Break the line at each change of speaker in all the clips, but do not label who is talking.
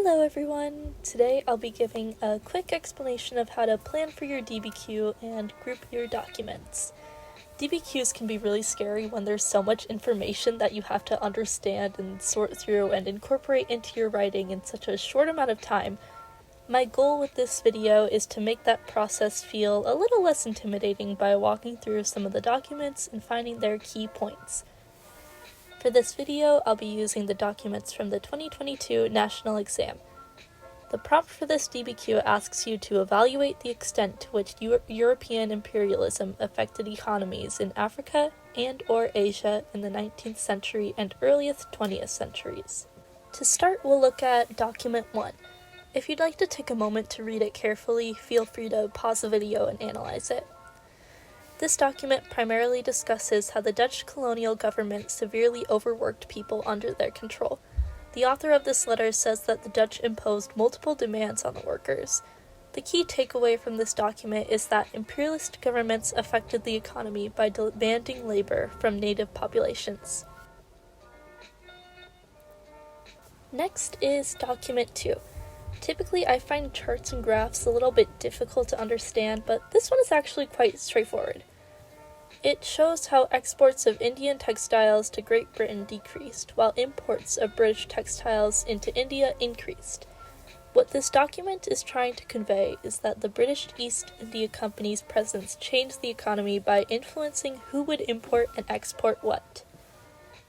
Hello everyone! Today I'll be giving a quick explanation of how to plan for your DBQ and group your documents. DBQs can be really scary when there's so much information that you have to understand and sort through and incorporate into your writing in such a short amount of time. My goal with this video is to make that process feel a little less intimidating by walking through some of the documents and finding their key points. For this video, I'll be using the documents from the 2022 national exam. The prompt for this DBQ asks you to evaluate the extent to which European imperialism affected economies in Africa and/or Asia in the 19th century and earliest 20th centuries. To start, we'll look at document 1. If you'd like to take a moment to read it carefully, feel free to pause the video and analyze it. This document primarily discusses how the Dutch colonial government severely overworked people under their control. The author of this letter says that the Dutch imposed multiple demands on the workers. The key takeaway from this document is that imperialist governments affected the economy by demanding labor from native populations. Next is document 2. Typically, I find charts and graphs a little bit difficult to understand, but this one is actually quite straightforward. It shows how exports of Indian textiles to Great Britain decreased, while imports of British textiles into India increased. What this document is trying to convey is that the British East India Company's presence changed the economy by influencing who would import and export what.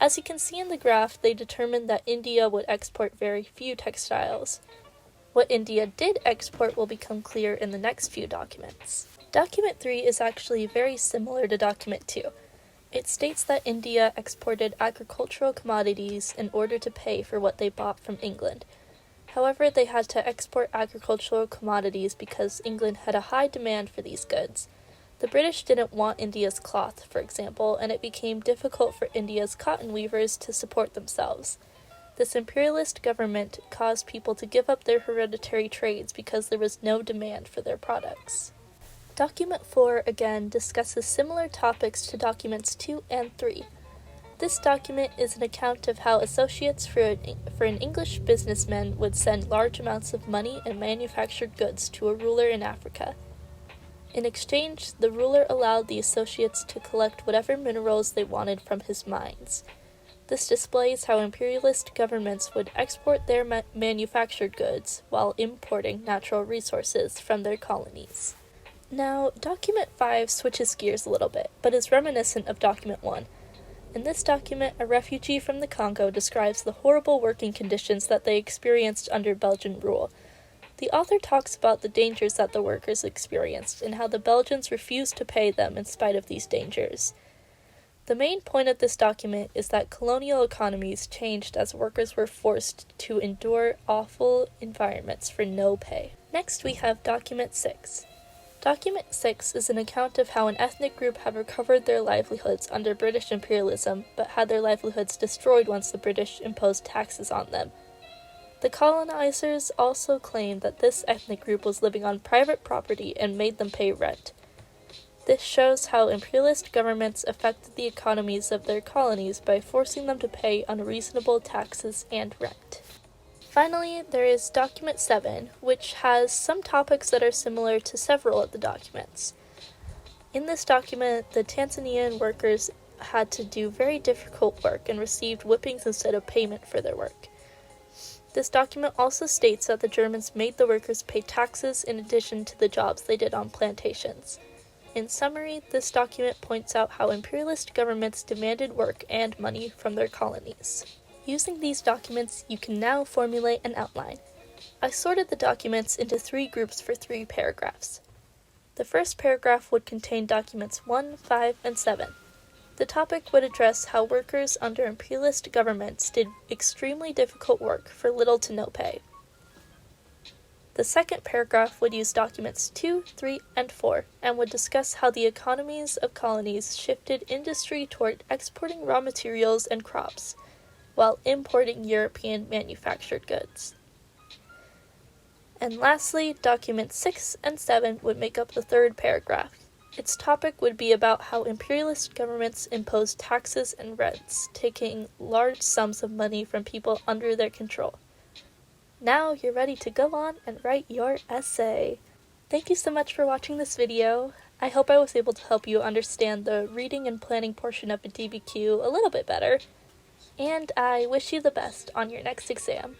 As you can see in the graph, they determined that India would export very few textiles. What India did export will become clear in the next few documents. Document 3 is actually very similar to document 2. It states that India exported agricultural commodities in order to pay for what they bought from England. However, they had to export agricultural commodities because England had a high demand for these goods. The British didn't want India's cloth, for example, and it became difficult for India's cotton weavers to support themselves. This imperialist government caused people to give up their hereditary trades because there was no demand for their products. Document 4 again discusses similar topics to documents 2 and 3. This document is an account of how associates for an English businessman would send large amounts of money and manufactured goods to a ruler in Africa. In exchange, the ruler allowed the associates to collect whatever minerals they wanted from his mines. This displays how imperialist governments would export their manufactured goods while importing natural resources from their colonies. Now, document 5 switches gears a little bit, but is reminiscent of document 1. In this document, a refugee from the Congo describes the horrible working conditions that they experienced under Belgian rule. The author talks about the dangers that the workers experienced and how the Belgians refused to pay them in spite of these dangers. The main point of this document is that colonial economies changed as workers were forced to endure awful environments for no pay. Next, we have document 6. Document 6 is an account of how an ethnic group had recovered their livelihoods under British imperialism, but had their livelihoods destroyed once the British imposed taxes on them. The colonizers also claimed that this ethnic group was living on private property and made them pay rent. This shows how imperialist governments affected the economies of their colonies by forcing them to pay unreasonable taxes and rent. Finally, there is document 7, which has some topics that are similar to several of the documents. In this document, the Tanzanian workers had to do very difficult work and received whippings instead of payment for their work. This document also states that the Germans made the workers pay taxes in addition to the jobs they did on plantations. In summary, this document points out how imperialist governments demanded work and money from their colonies. Using these documents, you can now formulate an outline. I sorted the documents into 3 groups for 3 paragraphs. The first paragraph would contain documents 1, 5, and 7. The topic would address how workers under imperialist governments did extremely difficult work for little to no pay. The second paragraph would use documents 2, 3, and 4, and would discuss how the economies of colonies shifted industry toward exporting raw materials and crops, while importing European manufactured goods. And lastly, documents 6 and 7 would make up the third paragraph. Its topic would be about how imperialist governments imposed taxes and rents, taking large sums of money from people under their control. Now you're ready to go on and write your essay. Thank you so much for watching this video. I hope I was able to help you understand the reading and planning portion of a DBQ a little bit better, and I wish you the best on your next exam.